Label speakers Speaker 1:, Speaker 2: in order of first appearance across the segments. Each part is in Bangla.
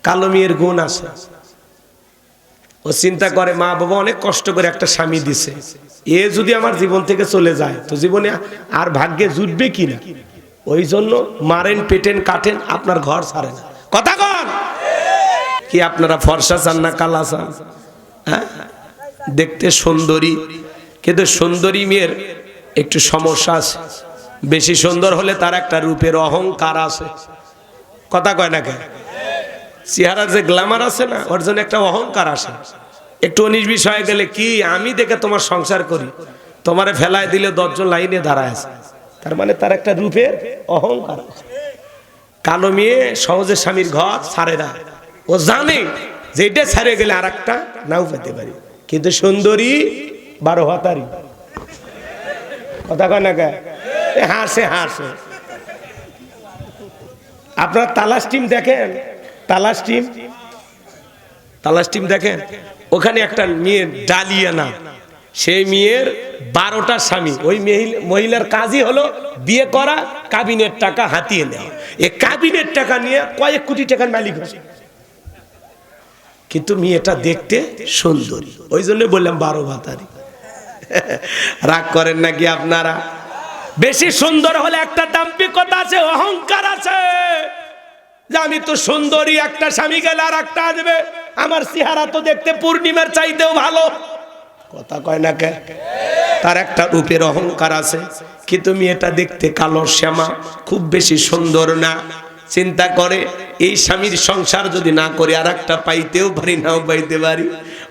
Speaker 1: কালো মেয়ের গুণ আছে। ও চিন্তা করে মা বাবা অনেক কষ্ট করে একটা স্বামী দিছে, এ যদি আমার জীবন থেকে চলে যায় তো জীবনে আর ভাগ্যে জুটবে কিনা। ওই জন্য মারেন পেটেন কাটেন, আপনার ঘর ছাড়ে না। কথা কন কি আপনারা ফর্সা চান না কালা চান? হ্যাঁ, দেখতে সুন্দরী, কিন্তু সুন্দরী মেয়ের একটু সমস্যা আছে। বেশি সুন্দর হলে তার একটা রূপের অহংকার আছে। কথা কয় না কেন? চেহারার যে গ্ল্যামার আছে না, ওর জন্য একটা অহংকার আসে। একটু 19-20 হয়ে গেলে কি আমি দেখে তোমার সংসার করি, তোমারে ফেলায় দিলে 10 জন লাইনে দাঁড়ায় আছে, তার মানে তার একটা রূপের অহংকার আছে। কালো মেয়ে সহজে স্বামীর ঘর ছাড়ে না, ও জানে যে এটা ছেড়ে গেলে আর একটা নাও পেতে পারি। কিন্তু সুন্দরী 12 হাতারি। কথা কয় না কে? হাসে হাসে। আপনার তালাশ টিম দেখেন, তালাশ টিম দেখেন, ওখানে একটা মেয়ের ডালিয়া না, সেই মেয়ের 12টা স্বামী। ওই মহিলার কাজই হলো বিয়ে করা, কাবিনের টাকা হাতিয়ে নেওয়া। এই কাবিনের টাকা নিয়ে কয়েক কোটি টাকার মালিক হচ্ছে, কিন্তু মেয়েটা দেখতে সুন্দরী। ওই জন্য বললাম 12 ভাতারি। রাগ করেন নাকি আপনারা? বেশি সুন্দর হলে একটা দাম্ভিকতা আছে, অহংকার আছে, যে আমি তো সুন্দরী, একটা স্বামী গেলে আর একটা আসবে, আমার চেহারা তো দেখতে পূর্ণিমার চাইতেও ভালো। কথা কয় না কে? তার একটা রূপের অহংকার আছে, কিন্তু মেয়েটা দেখতে কালো শ্যামা, খুব বেশি সুন্দর না। চিন্তা করে এই স্বামীর সংসার যদি না করে আর একটা পাইতেও পারি, নাও পাইতে পারি।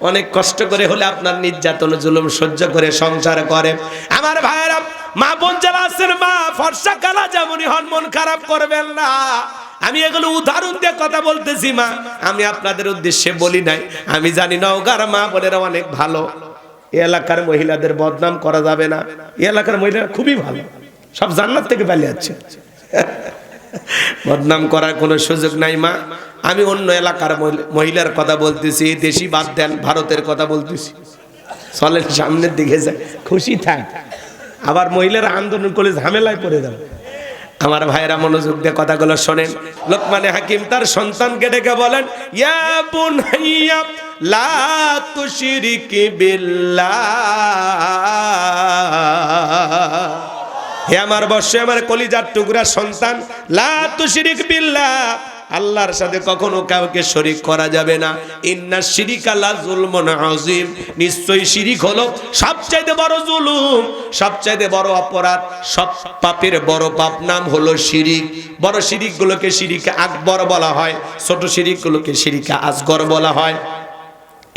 Speaker 1: অনেক কষ্ট করে হলে আপনার নির্যাতন জুলুম সহ্য করে সংসার করে। আমার ভাইয়েরা, মা বোন যারা আছেন, মা ফর্সা কালা যেমনই হন, মন খারাপ করবেন না। আমি এগুলো উদাহরণ দিয়ে কথা বলতেছি মা, আমি আপনাদের উদ্দেশ্যে বলি নাই। আমি জানি নওগাঁর মা বোনেরা অনেক ভালো, এই এলাকার মহিলাদের বদনাম করা যাবে না। এই এলাকার মহিলারা খুবই ভালো, সব জান্নাত থেকে পালিয়ে যাচ্ছে। বদনাম করার কোনো সুযোগ নাই মা। আমি অন্য এলাকার মহিলার কথা বলতেছি, দেশি বাদ দেন, ভারতের কথা বলতেছি। চলেন সামনের দিকে যায়, খুশি থাক। আবার মহিলারা আন্দোলন করে ঝামেলায় পড়ে যাবে। আমার ভাইরা মনোযোগ দিয়ে কথাগুলো শোনেন। লোকমানে হাকিম তার সন্তানকে ডেকে বলেন, ইয়া বুনাইয়া লা তুশরিক বিল্লাহ। হে আমার বর্ষে আমার কলিজার টুকরা সন্তান, লা তুশরিক বিল্লাহ, আল্লাহর সাথে কখনো কাউকে শরীক করা যাবে না। ইন্না শিরিকা লা যুলমুন আযীম, নিশ্চয়ই শিরিক হলো সবচাইতে বড় জুলুম, সবচাইতে বড় অপরাধ। সব পাপের বড় পাপ নাম হলো শিরিক। বড় শিরিকগুলোকে শিরিকে আকবর বলা হয়, ছোট শিরিকগুলোকে শিরিকে আসগর বলা হয়।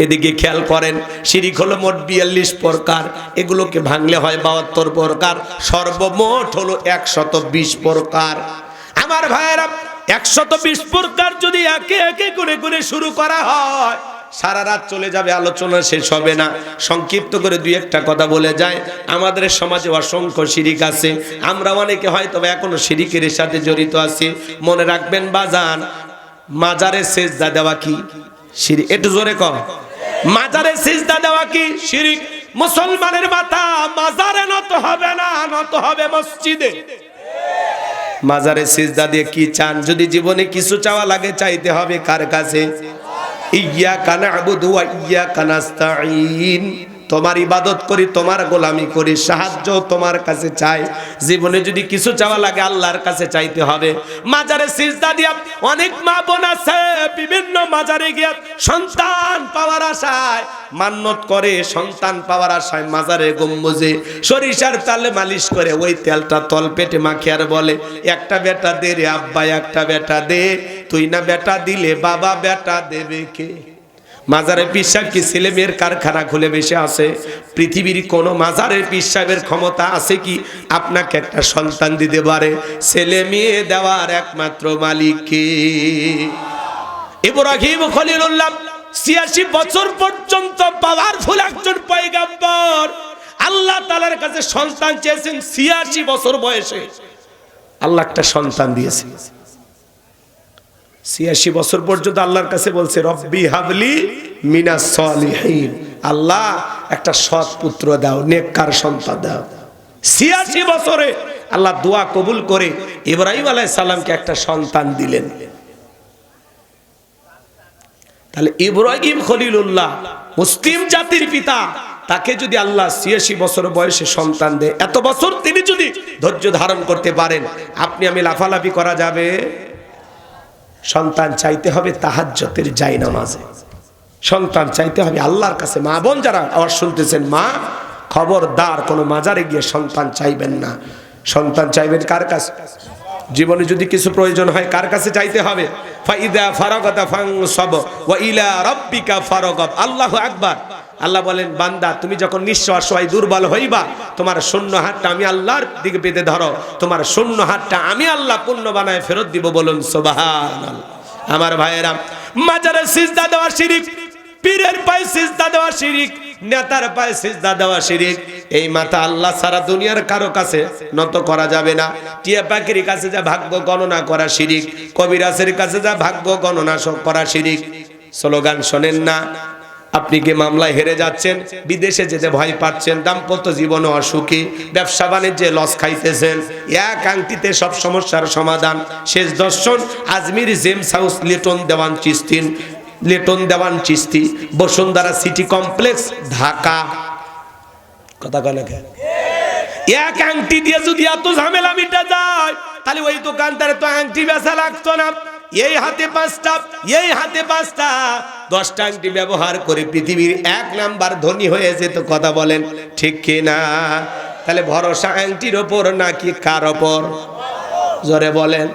Speaker 1: এদিকে খেয়াল করেন, শিরিক হলো মোট 42 প্রকার, এগুলোকে ভাঙলে হয় 72 প্রকার, সর্বমোট হলো 120 প্রকার। আমার ভাইয়েরা, 120 প্রকার যদি একে একে করে করে শুরু করা হয়, সারা রাত চলে যাবে, আলোচনা শেষ হবে না। সংক্ষিপ্ত করে দুই একটা কথা বলে যায়। আমাদের সমাজে অসংখ্য শিরিক আছে, আমরা অনেকে হয়তো এখনো শিরিকের সাথে জড়িত আছি। মনে রাখবেন বাজান, মাজারে সেজদা দেওয়া কি শিরিক? একটু জোরে কম। মাজারে সিজদা দেওয়া কি শিরিক? মুসলমানের মাথা মাজারে নত হবে না, নত হবে মসজিদে। মাজারে সিজদা দিয়ে কি চান? যদি জীবনে কিছু চাওয়া লাগে, চাইতে হবে কার কাছে? ইয়্যাকা না'বুদু ওয়া ইয়্যাকা নাস্তাঈন। তোমার ইবাদত করি, তোমার গোলামি করি, সাহায্য তোমার কাছে চাই। জীবনে যদি কিছু চাওয়া লাগে, আল্লাহর কাছে চাইতে হবে। মাজারে সিজদা দিয়া অনেক মা বোন আছে, বিভিন্ন মাজারে গিয়ে সন্তান পাওয়ার আশায় মান্নত করে, সন্তান পাওয়ার আশায় মাজারে গম্বুজে সরিষার তেলে মালিশ করে, ওই তেলটা তল পেটে মাখে আর বলে, একটা বেটা দে রে আব্বা, একটা বেটা দে। তুই না বেটা দিলে বাবা বেটা দেবে কে? মাজারে পিসাব কি ছেলে মেয়ের কারখানা খুলে বসে আছে? পৃথিবীর কোন মাজারের পিসাবের ক্ষমতা আছে কি আপনাকে একটা সন্তান দিতে পারে? ছেলে মেয়ে দেওয়ার একমাত্র মালিক কে? ইব্রাহিম খলিলুল্লাহ 86 বছর পর্যন্ত পাওয়ারফুল একজন পয়গম্বর, আল্লাহ তাআলার কাছে সন্তান চেয়েছেন। 86 বছর বয়সে আল্লাহ একটা সন্তান দিয়েছেন। 86 বছর পর্যন্ত আল্লাহর কাছে বলছে, রব্বি হাবলি মিনাস সলিহিন, আল্লাহ একটা সৎ পুত্র দাও, নেককার সন্তান দাও। 86 বছরে আল্লাহ দোয়া কবুল করে ইব্রাহিম আলাইহিস সালামকে একটা সন্তান দিলেন। তাহলে ইব্রাহিম খলিলুল্লাহ মুসলিম জাতির পিতা, তাকে যদি আল্লাহ ৮৬ বছর বয়সে সন্তান দেয়, এত বছর তিনি যদি ধৈর্য ধারণ করতে পারেন, আপনি আমি লাফালাফি করা যাবে? সন্তান চাইতে হবে তাহাজ্জুদের জায়নামাজে, সন্তান চাইতে হবে আল্লাহর কাছে। মা বোন যারা আওয়াজ শুনতেছেন, মা খবরদার কোনো মাজারে গিয়ে সন্তান চাইবেন না। সন্তান চাইবেন কার কাছে? জীবনে যদি কিছু প্রয়োজন হয় কার কাছে চাইতে হবে? ফাইদা ফারাগাতা ফানসাব ওয়া ইলা রাব্বিকা ফারাগাব। আল্লাহু আকবার। আল্লাহ বলেন, বান্দা তুমি যখন নিঃস্ব অসহায় দুর্বল হইবা, তোমার শূন্য হাতটা আমি আল্লাহর দিকে পেতে ধরো, তোমার শূন্য হাতটা আমি আল্লাহ পূর্ণ বানায় ফেরত দিব। বলুন সুবহানাল্লাহ। আমার ভাইয়েরা, মাজারে সিজদা দেওয়া শিরিক, পীরের পায়ে সিজদা দেওয়া শিরিক, নেতার পায়ে সিজদা দেওয়া শিরিক। এই মাথা আল্লাহ সারা দুনিয়ার কারো কাছে নত করা যাবে না। টিয়া পাখির কাছে যা ভাগ্য গণনা করা শিরিক, কবিরাজের কাছে যা ভাগ্য গণনা করা শিরিক। স্লোগান শোনেন না? আপনি কি মামলায় হেরে যাচ্ছেন, বিদেশে যেতে ভয় পাচ্ছেন, দাম্পত্য জীবনে অসুখী, ব্যবসা বাণিজ্যে লস খাইতেছেন, এক আংটিতে সব সমস্যার সমাধান। শেষ দর্শন আজমির জেমস হাউস, লিটন দেওয়ান চিস্তি, বসুন্ধরা সিটি কমপ্লেক্স, ঢাকা। কথা কয় না কেন? এক আংটি দিয়ে যদি এত ঝামেলা মিটা যায়, তাহলে ওই দোকানদারে তো আংটি বেচা লাগতো না। এই হাতে 5টা, এই হাতে 5টা, 10টা আংটি ব্যবহার করে পৃথিবীর 1 নাম্বার ধনী হয়ে যেত। কথা বলেন ঠিক কিনা? তাহলে ভরসা আংটির ওপর নাকি কার ওপর? জোরে বলেন।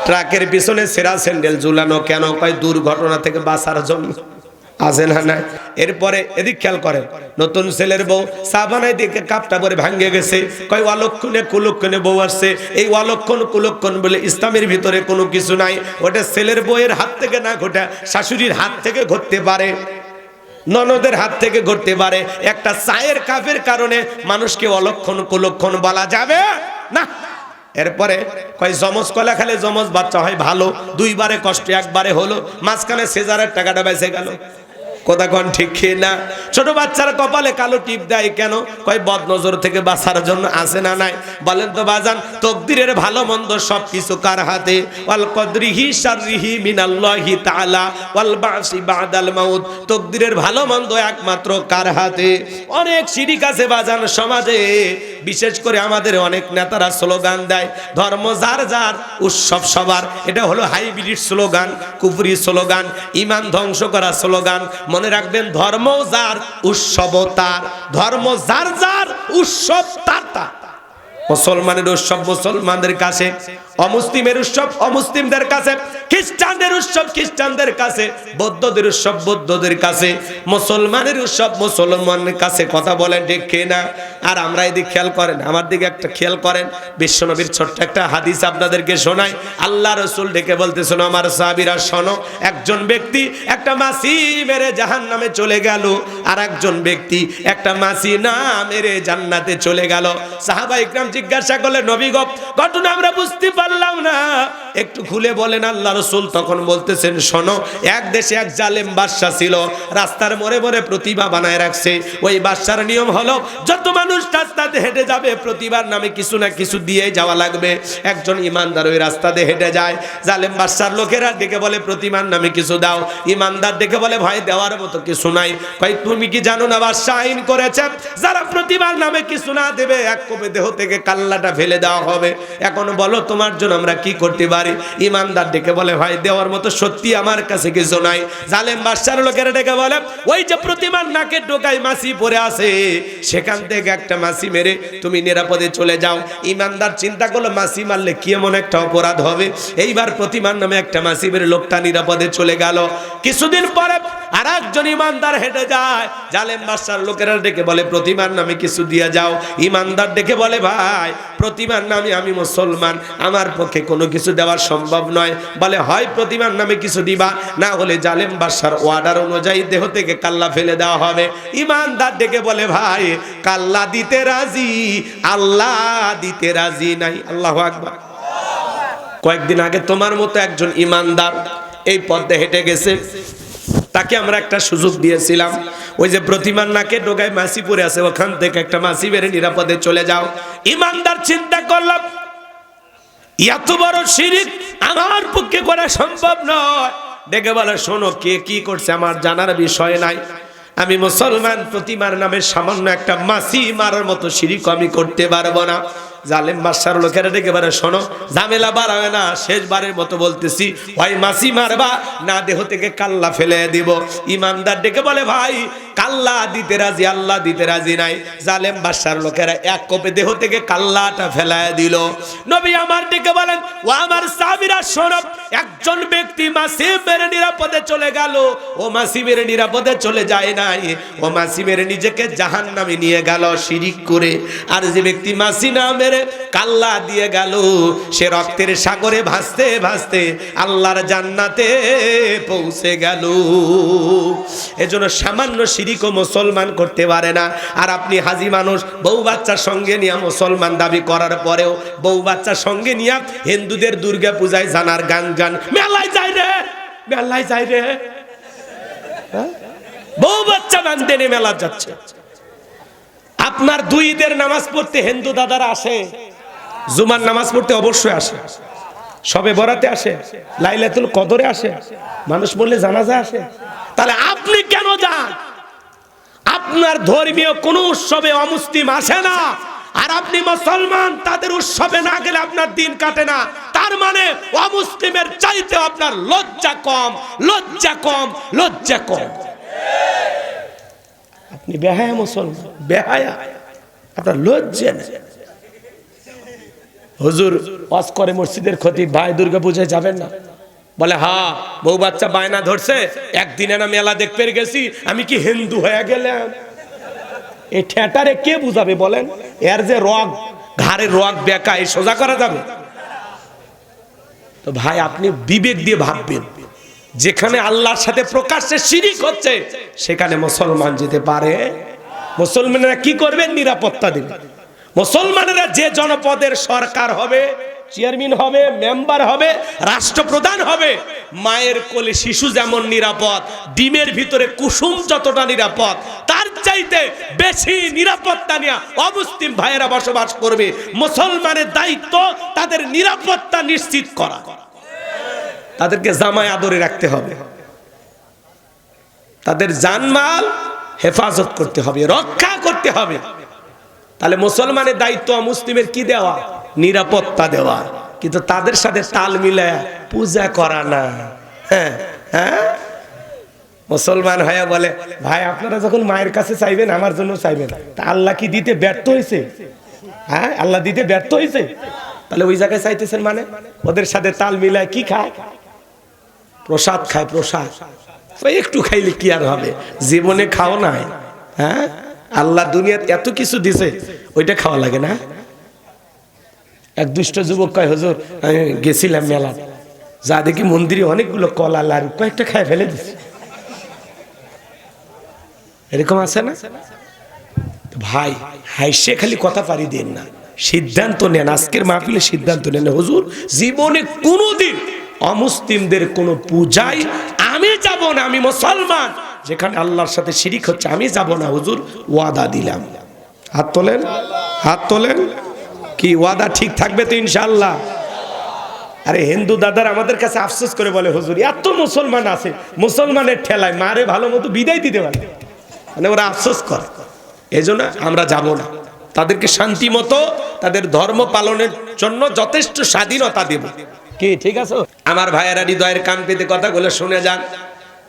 Speaker 1: ট্রাকের পিছনে সেরা স্যান্ডেল ঝুলানো কেন? কয় দুর্ঘটনা থেকে বাঁচার জন্য। আছে না নাই? এরপরে এদিক খেয়াল করেন, নতুন ছেলের বউ চা বানাই দিকে কাপটা পরে ভাঙ্গে গেছে, কয় অলক্ষণে কুলক্ষণে বউ আসছে। এই অলক্ষণ কুলক্ষণ বলে ইসলামের ভিতরে কোনো কিছু নাই। ওটা ছেলের বউয়ের হাত থেকে না ঘটা, শাশুড়ির হাত থেকে ঘটতে পারে, ননদের হাত থেকে ঘটতে পারে। একটা চায়ের কাপের কারণে মানুষকে অলক্ষণ কুলক্ষণ বলা যাবে না। এরপরে কয় জমজ কলা খেলে জমজ বাচ্চা হয় ভালো, 2বারে কষ্ট 1বারে হলো, মাঝখানে সেজারের টাকাটা বেঁচে গেল। কথা কোন ঠিক না? ছোট বাচ্চারা কপালে কালো টিপ দেয় কেন? কয় বদনজর থেকে বাঁচার জন্য। আছে না নাই? বলেন তো বাজান, তকদিরের ভালো মন্দ সবকিছু কার হাতে? ওয়াল কদরিহি শাররিহি মিনাল্লাহি তাআলা ওয়াল বাসি বাদাল মাউত। তকদিরের ভালো মন্দ একমাত্র কার হাতে? অনেক শিরিক আছে বাজান সমাজে, বিশেষ করে আমাদের অনেক নেতারা স্লোগান দেয়, ধর্ম যার যার উৎসব সবার। এটা হলো হাইব্রিড স্লোগান, কুফরি স্লোগান, ঈমান ধ্বংস করা স্লোগান। মনে রাখবেন, ধর্ম যার উৎসব তার, ধর্ম যার যার উৎসব তার তার। মুসলমানের উৎসব মুসলমানদের কাছে, অমুসলিমের উৎসব অমুসলিমদের কাছে, খ্রিস্টানদের উৎসব খ্রিস্টানদের কাছে, বৌদ্ধদের উৎসব বৌদ্ধদের কাছে, মুসলমানের উৎসব মুসলমানের কাছে। কথা বলেন ঠিক কিনা? আর আমরা এদিকে খেয়াল করেন, আমার দিকে একটা খেয়াল করেন। বিশ্বনবীর ছোট্ট একটা হাদিস আপনাদেরকে শোনাই। আল্লাহ রাসূল ডেকে বলতেছেন, আমার সাহাবীরা শোনো, একজন ব্যক্তি একটা মাছি মেরে জাহান্নামে চলে গেল, আর একজন ব্যক্তি একটা মাছি না মেরে জান্নাতে চলে গেল। সাহাবা ইকরাম জিজ্ঞাসা করলেন, নবী গো, ঘটনা আমরা বুঝতে পারলাম না, একটু খুলে বলেন। আল্লাহ রাসূল তখন বলতেছেন, শোনো, এক দেশে এক জালেম বাদশা ছিল, রাস্তার মোড়ে মোড়ে প্রতিমা বানায় রাখছে। ওই বাদশার নিয়ম হলো, যত মানুষ রাস্তাতে হেঁটে যাবে প্রতিবার নামে কিছু না কিছু দিয়ে যাওয়া লাগবে। একজন ইমানদার ওই রাস্তা দিয়ে হেঁটে যায়, জালেম বাদশার লোকেরা ডেকে বলে, প্রতিমার নামে কিছু দাও। ইমানদার ডেকে বলে, ভাই দেওয়ার মতো কিছু নাই। ভাই তুমি কি জানো না বাদশা আইন করেছে, যারা প্রতিমার নামে কিছু না দেবে এক কোপে দেহ থেকে কাল্লাটা ফেলে দেওয়া হবে। এখন বলো তোমার জন্য আমরা কি করতে পারি? ইমানদার ডেকে বলে, ভাই দেওয়ার মতো সত্যি আমার কাছে কিছু নাই। জালেম বাদশার লোকেরা ডেকে বলে, ওই যে প্রতিমার নাকের টোকায় মাছি পড়ে আছে, সেখান থেকে একটা মাছি মেরে তুমি নিরাপদে চলে যাও। ইমানদার চিন্তা করলো, মাছি মারলে কি এমন একটা অপরাধ হবে? এইবার প্রতিমার নামে একটা মাছি মেরে লোকটা নিরাপদে চলে গেল। কিছুদিন পরে আর একজন ইমানদার হেঁটে যায়, জালেম বাদশার লোকেরা ডেকে বলে, প্রতিমার নামে কিছু দিয়ে যাও। ইমানদার ডেকে বলে, ভাই প্রতিমার নামে আমি মুসলমান, আমার পক্ষে কোনো কিছু দেওয়া সম্ভব নয়। বলে, হয় প্রতিমার নামে কিছু দিবা, না হলে জালেম বাদশার অর্ডার অনুযায়ী দেহ থেকে কাল্লা ফেলে দেওয়া হবে। ইমানদার ডেকে বলে, ভাই কাল্লা দিতে রাজি, আল্লাহ দিতে রাজি নাই। আল্লাহু আকবার। কয়েকদিন আগে তোমার মতো একজন ইমানদার এই পথে হেঁটে গেছে, তাকে আমরা একটা সুযোগ দিয়েছিলাম, ওই যে প্রতিমার নাকে ডোগায় মাছি পড়ে আছে, ওখান থেকে একটা মাছি বেড়ে নিরাপদে চলে যাও। ইমানদার চিন্তা করলাম, এত বড় শিরিক আমার পক্ষে করা সম্ভব নয়। ডেকে বলে শোনো কে কি করছে আমার জানার বিষয় নাই, আমি মুসলমান, প্রতিমার নামে সামান্য একটা মাছি মারার মতো শিরক আমি করতে পারবো না। জালেম বাদশার লোকেরা ডেকে বলে শোনো ঝামেলা বাড়াবে না, শেষবারের মতো বলতেছি, হয় মাছি মারবা না দেহ থেকে কাল্লা ফেলে দিব। ইমানদার ডেকে বলে ভাই কাল্লা দিতে রাজি, আল্লাহ দিতে রাজি নাই। জালেম বাদশার লোকেরা এক কোপে দেহ থেকে কাল্লাটা ফেলায় দিল। নবী আমার ডেকে বলেন ও আমার সাহাবীরা শোনো, একজন ব্যক্তি মাছি মেরে নিরাপদে চলে গেল, ও মাছি মেরে নিরাপদে চলে যায় নাই, ও মাছি মেরে নিজেকে জাহান্নামে নিয়ে গেল শিরিক করে। আর যে ব্যক্তি মাছি না মেরে কাল্লা দিয়ে গেল, সে রক্তের সাগরে ভাসতে ভাসতে আল্লাহর জান্নাতে পৌঁছে গেল। এজন্য সামান্য শিরিকও মুসলমান করতে পারে না। আর আপনি হাজি মানুষ, বউ বাচ্চার সঙ্গে নিয়ে মুসলমান দাবি করার পরেও বউ বাচ্চার সঙ্গে নিয়ে হিন্দুদের দুর্গা পূজায় জানার গান গান, মেলায় যায় রে, মেলায় যায় রে, বউ বাচ্চা বানতে নিয়ে মেলা যাচ্ছে। আপনার দুই ঈদের নামাজ পড়তে হিন্দু দাদারা আসে, জুমার নামাজ পড়তে অবশ্যই আসে, সবে বরাতে আসে, লাইলাতুল কদরে আসে, মানুষ বললে জানাজা আসে। তাহলে আপনি কেন যান? আপনার ধর্মীয় কোন উৎসবে অমুসলিম আসে না, আর আপনি মুসলমান, তাদের উৎসবে না গেলে আপনার দিন কাটে না। তার মানে অমুসলিমের চাইতে আপনার লজ্জা কম, লজ্জা কম, লজ্জা কম। আপনি বেহায়া মুসলমান, বেহায়া, আপনার লজ্জা নেই। হুজুর ওয়াজ করে মসজিদের খতিব, ভাই দুর্গা পূজায় যাবেন না? বলে হ্যাঁ, বউ বাচ্চা বায়না ধরছে, একদিনে না মেলা দেখতে গেছি, আমি কি হিন্দু হয়ে গেলাম? এই ঠেটারে কে বুঝাবে বলেন? এর যে রগ, ঘাড়ের রগ বেঁকা, এই সোজা করা যাবে? তো ভাই আপনি বিবেক দিয়ে ভাববেন, যেখানে আল্লাহর সাথে প্রকাশ্যে শিরিক হচ্ছে সেখানে মুসলমান যেতে পারে? মুসলমানেরা কি করবেন? নিরাপত্তা দেবে। মুসলমানেরা যে জনপদের সরকার হবে, চেয়ারম্যান হবে, মেম্বার হবে, রাষ্ট্রপ্রধান হবে, মায়ের কোলে শিশু যেমন নিরাপদ, ডিমের ভিতরে কুসুম যতটা নিরাপদ, তার চাইতে বেশি নিরাপত্তা নিয়ে অমুসলিম ভাইয়েরা বসবাস করবে। মুসলমানের দায়িত্ব তাদের নিরাপত্তা নিশ্চিত করা, তাদেরকে জামায় আদরে রাখতে হবে, তাদের জানমাল হেফাজত করতে হবে, রক্ষা করতে হবে। তাহলে মুসলমানের দায়িত্ব মুসলিমের কি দেওয়া? নিরাপত্তা দেওয়া। কিন্তু তাদের সাথে তাল মিলায় পূজা করা না। হ্যাঁ হ্যাঁ, মুসলমান হয়ে বলে ভাই আপনারা যখন মায়ের কাছে চাইবেন আমার জন্য চাইবেন, তা আল্লাহ কি দিতে ব্যর্থ হয়েছে? হ্যাঁ, আল্লাহ দিতে ব্যর্থ হয়েছে? তাহলে ওই জায়গায় চাইতেছেন মানে? ওদের সাথে তাল মিলায় কি খায়? প্রসাদ খায়, প্রসাদ। একটু খাইলে কি আর হবে? জীবনে খাও নাই? হ্যাঁ, আল্লাহ দুনিয়াতে এত কিছু দিছে, ওইটা খাওয়া লাগে না? এক দুষ্ট যুবক কয় হুজুর আমি গেছিলাম মেলা, যা দেখি মন্দিরে অনেকগুলো কলা লাড়ু, কয়েকটা খায় ফেলে দিছে। এরকম আছে না? ভাই হাইসে খালি কথা পারি দেন না, সিদ্ধান্ত নেন। আজকের মাহফিলে সিদ্ধান্ত নেন, হুজুর জীবনে কোনোদিন অমুসলিমদের কোনো পূজায় আমি যাব না, আমি মুসলমান, যেখানে আল্লাহর সাথে শিরিক হচ্ছে আমি যাব না, হুজুর ওয়াদা দিলাম। হাত তোলেন, হাত তোলেন। কি ওয়াদা ঠিক থাকবে তো ইনশাআল্লাহ? আরে হিন্দু দাদার আমাদের কাছে আফসোস করে বলে হুজুর এত মুসলমান আছে, মুসলমানের ঠেলায় মারে ভালো মতো বিদায় দিতে পারে, মানে ওরা আফসোস করে। এজন্য আমরা যাব না, তাদেরকে শান্তি মতো তাদের ধর্ম পালনের জন্য যথেষ্ট স্বাধীনতা দেব। কি ঠিক আছে? আমার ভাইয়েরা হৃদয়ের কান পেতে কথাগুলো শুনে যান।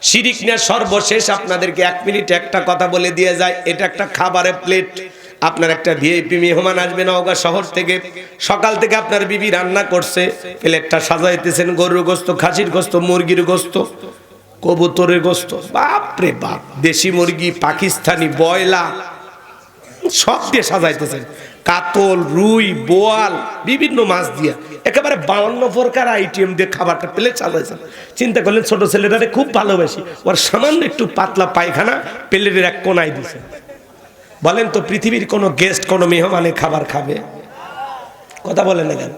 Speaker 1: শিরিক নিয়ে সর্বশেষ আপনাদেরকে 1 মিনিট একটা কথা বলে দিয়ে যায়। এটা একটা খাবারের প্লেট, আপনার একটা ভিআইপি মেহমান আসবে নওগাঁ শহর থেকে, সকাল থেকে আপনার বিবি রান্না করছে, প্লেটটা সাজাইতেছেন, গরুর গোস্ত, খাসির গোস্ত, মুরগির গোস্ত, কবুতরের গোস্ত, বাপরে বাপ, দেশি মুরগি, পাকিস্তানি, বয়লা, সব দিয়ে সাজাইতেছেন, কাতল, রুই, বোয়াল, বিভিন্ন মাছ দিয়ে একেবারে 52 প্রকার আইটেম দিয়ে খাবারটা প্লেট সাজাইছেন। চিন্তা করলেন ছোট ছেলেটারে খুব ভালোবাসি, ওর সামান্য একটু পাতলা পায়খানা প্লেটের এক কোনায় দিছে। বলেন তো পৃথিবীর কোনো গেস্ট কোনো মেহমানের খাবার খাবে? কথা বলেন না কেন?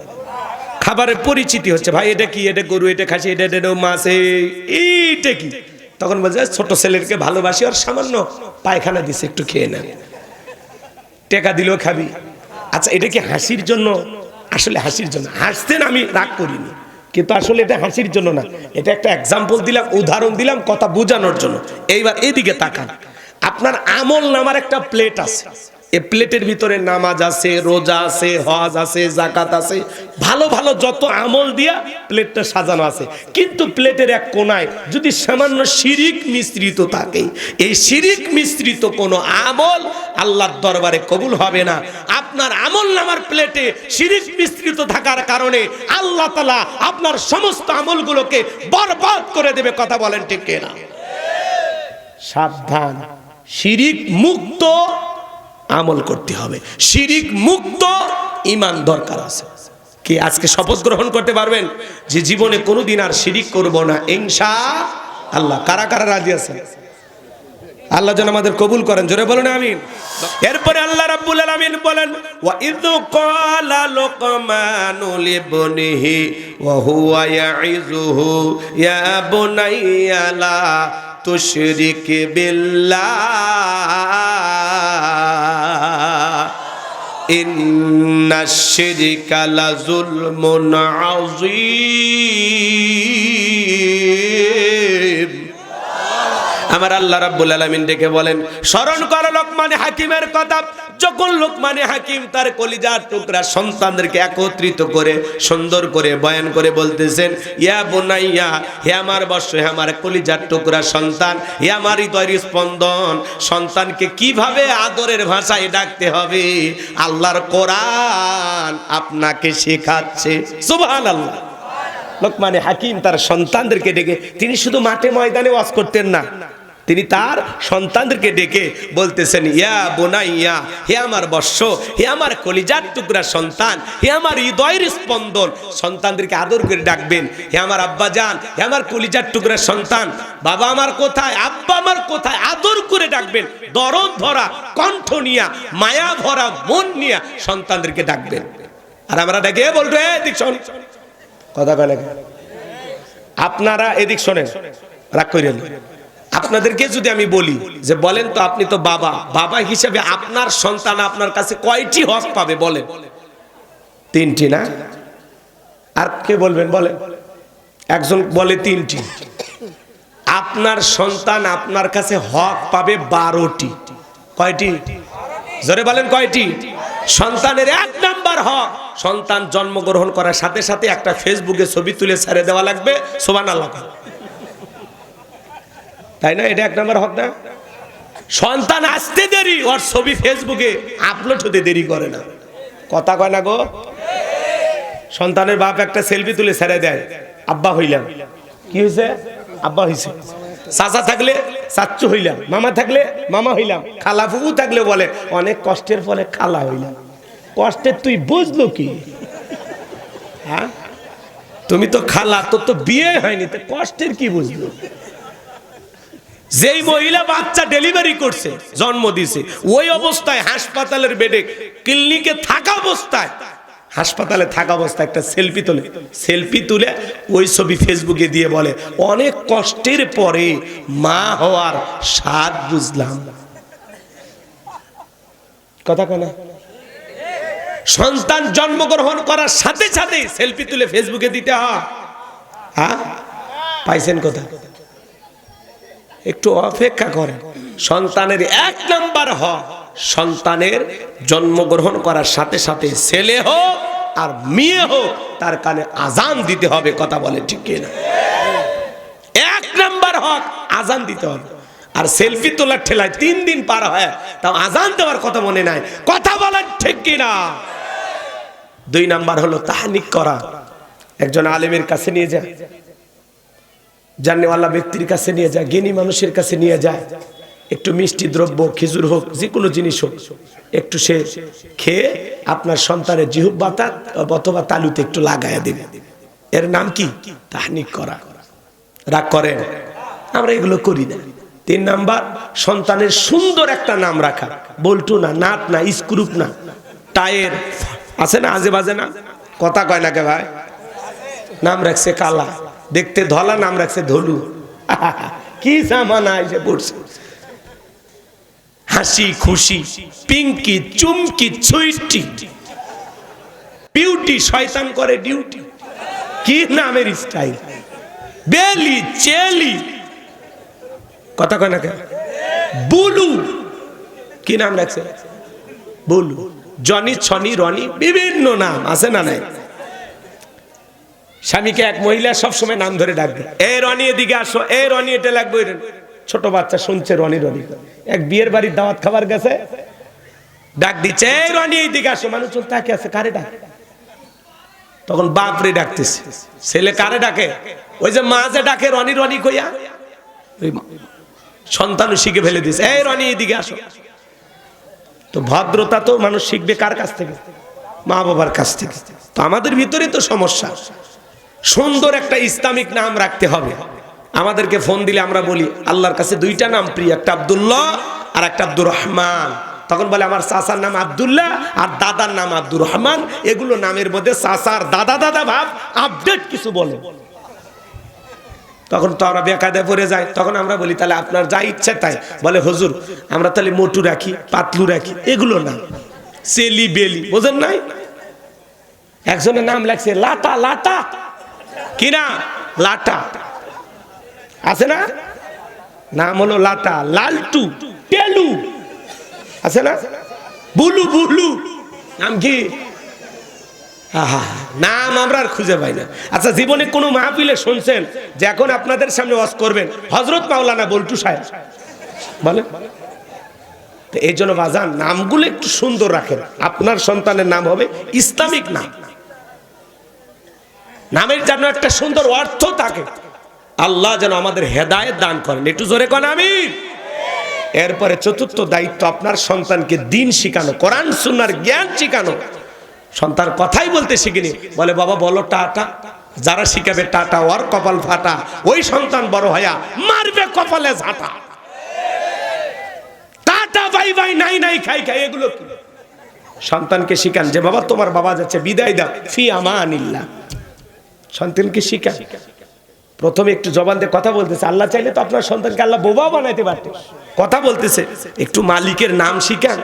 Speaker 1: খাবারের পরিচিতি হচ্ছে, ভাই এটা কি, এটা গরু, এটা খাসি, এটা মাছ, এইটা কি? তখন বলছে ছোট ছেলেকে ভালোবাসি, আর সামান্য পায়খানা দিছে, একটু খেয়ে নেন, টাকা দিলেও খাবি। আচ্ছা এটা কি হাসির জন্য? আসলে হাসির জন্য, হাসতেন, আমি রাগ করিনি, কিন্তু আসলে এটা হাসির জন্য না, এটা একটা এক্সাম্পল দিলাম, উদাহরণ দিলাম কথা বোঝানোর জন্য। এইবার এইদিকে তাকান, আপনার আমল নামার একটা প্লেট আছে, এই প্লেটের ভিতরে নামাজ আছে, রোজা আছে, হজ আছে, যাকাত আছে, ভালো ভালো যত আমল দিয়া প্লেটটা সাজানো আছে। কিন্তু প্লেটের এক কোনায় যদি সামান্য শিরিক মিশ্রিত থাকে, এই শিরিক মিশ্রিত কোনো আমল আল্লাহর দরবারে কবুল হবে না। আপনার আমল নামার প্লেটে শিরিক মিশ্রিত থাকার কারণে আল্লাহ তাআলা আপনার সমস্ত আমলগুলোকে বরবাদ করে দেবে। কথা বলেন ঠিক কিনা? সাবধান, শিরিক মুক্ত আমল করতে হবে, শিরিক মুক্ত ঈমান দরকার আছে। কি আজকে শপথ গ্রহণ করতে পারবেন যে জীবনে কোনোদিন আর শিরিক করব না ইনশাআল্লাহ? কারা কারা রাজি আছেন? আল্লাহ যেন আমাদের কবুল করেন, জোরে বলুন আমিন। এরপরে আল্লাহ রাব্বুল আলামিন বলেন, ওয়া ইয ক্বালা লুকমানু লিবনিহি ওয়া হুয়া ইয়াইযুহু ইয়া বুনাইয়া লা তুশরিক বিল্লাহ ইন্নাশ শিরকা লাযুলমুন আযীম। আমার আল্লাহ রাব্বুল আলামিন ডেকে বলেন, স্মরণ করো লোকমানে হাকিমের কথা। যখন লোকমানে হাকিম তার কলিজার টুকরা সন্তানদেরকে একত্রিত করে সুন্দর করে বয়ান করে বলতেছেন, ইয়া বুনাইয়া, হে আমার বৎস, হে আমার কলিজার টুকরা সন্তান, হে আমার হৃদয়ের স্পন্দন। সন্তানকে কিভাবে আদরের ভাষায় ডাকতে হবে আল্লাহর কোরআন আপনাকে শেখাচ্ছে। সুবহানাল্লাহ। লোকমানে হাকিম তার সন্তানদেরকে ডেকে, তিনি শুধু মাঠে ময়দানে ওয়াজ করতেন না, তিনি তার সন্তানদেরকে ডেকে বলতেছেন, ইয়া বুনাইয়া, হে আমার বৎস, হে আমার কলিজার টুকরা সন্তান, হে আমার হৃদয়ের স্পন্দন। সন্তানদেরকে আদর করে ডাকবেন, হে আমার আব্বা জান, হে আমার কলিজার টুকরা সন্তান, বাবা আমার কোথায়, আব্বা আমার কোথায়, আদর করে ডাকবেন। দরদ ভরা কণ্ঠ নিয়া, মায়া ভরা মন নিয়া সন্তানদেরকে ডাকবেন। আর আমরা ডেকে বলবো, এদিক শোন, কথা বলে আপনারা এদিক শোনেন, রাগ করেন। আপনাদেরকে যদি আমি বলি যে বলেন তো, আপনি তো বাবা, বাবা হিসেবে আপনার সন্তান আপনার কাছে কয়টি হক পাবে বলেন? 3টি না? আর কে বলবেন বলেন? একজন বলে 3টি। আপনার সন্তান আপনার কাছে হক পাবে 12টি। কয়টি? জোরে বলেন কয়টি? সন্তানের 1 নাম্বার হক, সন্তান জন্মগ্রহণ করার সাথে সাথে একটা ফেসবুকে ছবি তুলে ছেড়ে দেওয়া লাগবে। সুবহানাল্লাহ, তাই না? এটা 1 নাম্বার হক না? সন্তান আসতে দেরি, ওর ছবি ফেসবুকে আপলোড হতে দেরি করে না। কথা কয় না গো? সন্তানের বাপ একটা সেলফি তুলে ছেড়ে দেয়, আব্বা হইলাম। কি হয়েছে? আব্বা হইছে। চাচা থাকলে চাচ্চু হইলাম, মামা থাকলে মামা হইলাম, খালা ফুফু থাকলে বলে অনেক কষ্টের ফলে খালা হইলাম। কষ্টের তুই বুঝলো কি? হ্যাঁ, তুমি তো খালা, তোর তো বিয়ে হয়নি, তো কষ্টের কি বুঝলো? যেই মহিলা বাচ্চা ডেলিভারি করছে, জন্ম দিছে, ওই অবস্থায় হাসপাতালের বেডে, ক্লিনিকে থাকা অবস্থায়, হাসপাতালে থাকা অবস্থায় একটা সেলফি তুলে ওই ছবি ফেসবুকে দিয়ে বলে অনেক কষ্টের পরে মা হওয়ার স্বাদ বুঝলাম। কথা কেন? সন্তান জন্মগ্রহণ করার সাথে সাথে সেলফি তুলে ফেসবুকে দিতে হয়। হ্যাঁ, পাইছেন কথা? একটু অপেক্ষা করেন। সন্তানের 1 নাম্বার হক, সন্তানের জন্মগ্রহণ করার সাথে সাথে ছেলে হোক আর মেয়ে হোক তার কানে আজান দিতে হবে। কথা বলে ঠিক কিনা? 1 নাম্বার হক, আজান দিতে হবে। আর সেলফি তোলার ঠেলায় 3 দিন পার হয়, তাও আজান দেওয়ার কথা মনে নাই। কথা বলেন ঠিক কিনা? 2 নাম্বার হলো তাহনিক করা। একজন আলেমের কাছে নিয়ে যায়, জানেওয়ালা ব্যক্তির কাছে নিয়ে যায়, জ্ঞানী মানুষের কাছে নিয়ে যায়, একটু মিষ্টি দ্রব্য, খেজুর হোক, যে কোনো জিনিস হোক, একটু সে খেয়ে আপনার সন্তানের জিহ্বাটা অথবা তালুতে একটু লাগাইয়া দেবে। এর নাম কি? তাহনিক করা। রাগ করেন? আমরা এগুলো করি না। 3 নাম্বার, সন্তানের সুন্দর একটা নাম রাখা। বল্টু না, নাট না, স্ক্রুপ না, টায়ার আছে না, আজে বাজে না। কথা কয় না কে ভাই? নাম রাখছে কালা, দেখতে ধলা, নাম রাখছে ধলু। কি জামানা এসে পড়ছে। হাসি খুশি, পিঙ্কি, চুমকি, সুইটি, বিউটি, শয়তান করে ডিউটি। কি কি নামের স্টাইল, বেলি চেলি, কথা কয় না কেন, বুলু, কি নাম রাখছে, বুলু, জনি, ছনি, রনি, বিভিন্ন নাম আছে না নাই? স্বামীকে এক মহিলা সবসময় নাম ধরে ডাকবে, এ রনি এদিকে আসো, এ রনি এটা লাগবে। ছোট বাচ্চা শুনছে রনি রনি, এক বিয়ের বাড়ির দাওয়াত খাবার গেছে, ডাক দিচ্ছে, এ রনি এইদিকে আসো, মানুষ তাকে আছে, কারে ডাকে? তখন বাপরে ডাকতেছে, ছেলে কারে ডাকে? ওই যে মা যে ডাকে রনি রনি কইয়া, ওই সন্তানও শিখে ফেলে দিছে, এই রনি এইদিকে আসো। তো ভদ্রতা তো মানুষ শিখবে কার কাছ থেকে? মা বাবার কাছ থেকে। তো আমাদের ভিতরে তো সমস্যা। সুন্দর একটা ইসলামিক নাম রাখতে হবে। আমাদেরকে ফোন দিলে আমরা বলি আল্লাহর কাছে দুইটা নাম প্রিয়, একটা আব্দুল্লাহ আর একটা আব্দুর রহমান। তখন বলে আমার চাচার নাম আব্দুল্লাহ আর দাদার নাম আব্দুর রহমান। এগুলো নামের মধ্যে চাচার দাদা দাদা ভাব, আপডেট কিছু বলে। তখন তো আমরা বেকায়দায় পড়ে যাই। তখন আমরা বলি তাহলে আপনার যা ইচ্ছা তাই। বলে হুজুর আমরা তাহলে মোটু রাখি, পাতলু রাখি, এগুলো না, সেলি বেলি, বোঝেন নাই? একজনের নাম লাগছে লাটা, লাটা কি না, লাটা আছে না, নাম হলো লাটা, লালটু, টেলু আছে না, বুলু, বুলু নাম কি? নাম আমরা আর খুঁজে পাই না। আচ্ছা, জীবনে কোনো মাহফিলে শুনছেন যে এখন আপনাদের সামনে ওয়াজ করবেন হযরত মাওলানা বল্টু সাহেব? বলে এই জন্য বাজান নামগুলো একটু সুন্দর রাখেন। আপনার সন্তানের নাম হবে ইসলামিক নাম, নামের যেন একটা সুন্দর অর্থ থাকে। আল্লাহ যেন আমাদের হেদায়েত দান করেন, একটু জোরে কোন আমিন। এরপরে চতুর্থ দায়িত্ব আপনার সন্তানকে দ্বীন শিখানো, কোরআন সুন্নাহর জ্ঞান শিখানো। সন্তান কথাই বলতে শিখিনি, বলে বাবা বলো টাটা, যারা শিখাবে টাটা ওর কপাল ফাটা, ওই সন্তান বড় হয়া মারবে কপালে ঝাঁটা। টাটা বাই বাই নাই নাই খাই খাই, এগুলো কি? সন্তানকে শিখান যে বাবা তোমার বাবা যাচ্ছে, বিদায় দাও, ফি আমানিল্লাহ। সন্তানকে শিখান। প্রথমে একটু জবান দিয়ে কথা বলতেছে, আল্লাহ চাইলে তো আপনার সন্তানকে আল্লাহ বোবা বানাইতে পারত। কথা বলতেছে, একটু মালিকের নাম শিখান,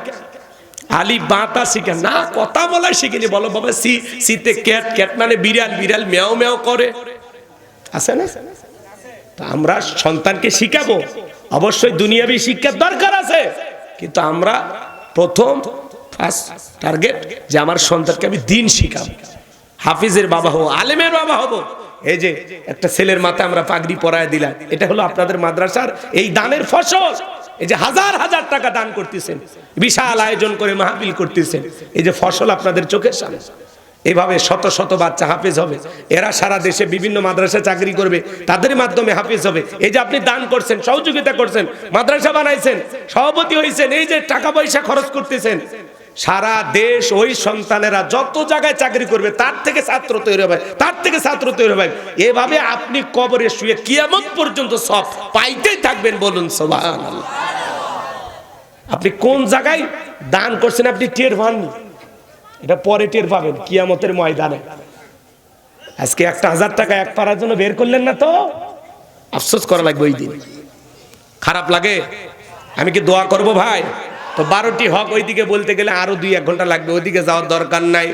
Speaker 1: আলি বাতা শিখান। না, কথা বলাই শিখিনি, বলো বাবা সি, সিতে ক্যাট, ক্যাট মানে বিড়াল, বিড়াল মেও মেও করে, আছে না? তো আমরা সন্তানকে শিখাবো, অবশ্যই দুনিয়াবি শিক্ষার দরকার আছে, কিন্তু আমরা প্রথম ফার্স্ট টার্গেট যে আমার সন্তানকে আমি দ্বীন শিখাবো, হাফিজের বাবা হবো, আলেমের বাবা হবো। এই যে একটা ছেলের মাথায় আমরা পাগড়ি পরায় দিলাম, এটা হলো আপনাদের মাদ্রাসার এই দানের ফসল। এই যে হাজার হাজার টাকা দান করতেছেন, বিশাল আয়োজন করে মাহফিল করতেছেন, এই যে ফসল আপনাদের চোখের সামনে। এভাবে শত শত বাচ্চা হাফেজ হবে, এরা সারা দেশে বিভিন্ন মাদ্রাসায় চাকরি করবে, তাদের মাধ্যমে হাফেজ হবে। এই যে আপনি দান করছেন, সহযোগিতা করছেন, মাদ্রাসা বানাইছেন, সভাপতি হয়েছেন, এই যে টাকা পয়সা খরচ করতেছেন, সারা দেশ ওই সন্তানেরা যত জায়গায় চাকরি করবে তার থেকে ছাত্র তৈরি হবে, তার থেকে ছাত্র তৈরি হবে। এভাবে আপনি কবরে শুয়ে কিয়ামত পর্যন্ত সব পাইতেই থাকবেন, বলুন সুবহানাল্লাহ। আপনি কোন জায়গায় দান করছেন আপনি টের পাননি, এটা পরে টের পাবেন কিয়ামতের ময়দানে। আজকে 1000 টাকা এক পারার জন্য বের করলেন না তো আফসোস করা লাগবে ওই দিন। খারাপ লাগে? আমি কি দোয়া করব ভাই? তো 12টি হক ওইদিকে বলতে গেলে আরো 2-1 ঘন্টা লাগবে, ওইদিকে যাওয়ার দরকার নাই।